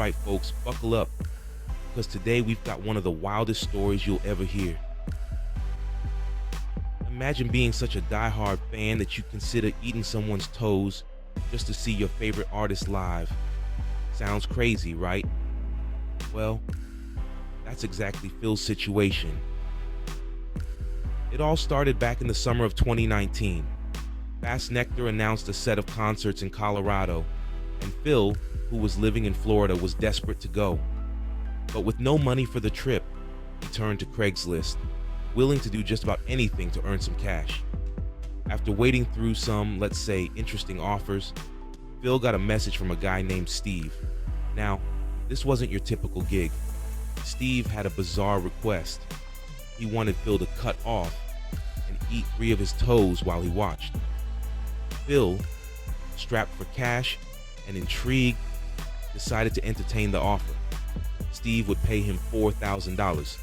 Alright folks, buckle up, because today we've got one of the wildest stories you'll ever hear. Imagine being such a die-hard fan that you consider eating someone's toes just to see your favorite artist live. Sounds crazy, right? Well, that's exactly Phil's situation. It all started back in the summer of 2019. Bassnectar announced a set of concerts in Colorado, and Phil, who was living in Florida, was desperate to go. But with no money for the trip, he turned to Craigslist, willing to do just about anything to earn some cash. After wading through some, let's say, interesting offers, Phil got a message from a guy named Steve. Now, this wasn't your typical gig. Steve had a bizarre request. He wanted Phil to cut off and eat 3 of his toes while he watched. Phil, strapped for cash and intrigued, decided to entertain the offer. Steve would pay him $4,000.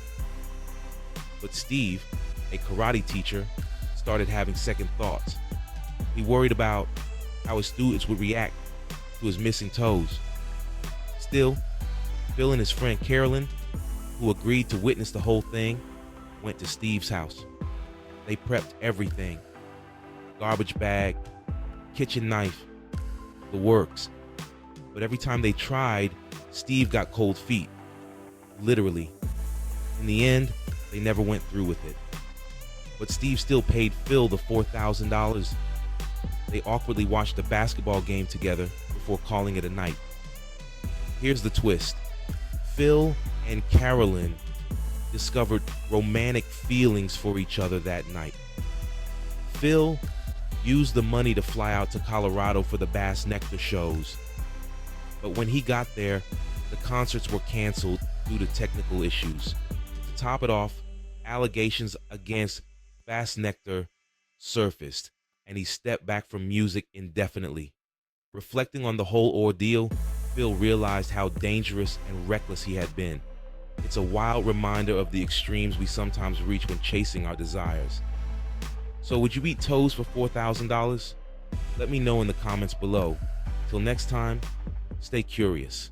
But Steve, a karate teacher, started having second thoughts. He worried about how his students would react to his missing toes. Still, Phil and his friend Carolyn, who agreed to witness the whole thing, went to Steve's house. They prepped everything: garbage bag, kitchen knife, the works. But every time they tried, Steve got cold feet. Literally. In the end, they never went through with it. But Steve still paid Phil the $4,000. They awkwardly watched a basketball game together before calling it a night. Here's the twist. Phil and Carolyn discovered romantic feelings for each other that night. Phil used the money to fly out to Colorado for the Bassnectar shows. But when he got there, the concerts were canceled due to technical issues. To top it off, allegations against Bassnectar surfaced, and he stepped back from music indefinitely. Reflecting on the whole ordeal, Phil realized how dangerous and reckless he had been. It's a wild reminder of the extremes we sometimes reach when chasing our desires. So would you eat toes for $4,000? Let me know in the comments below. Till next time, stay curious.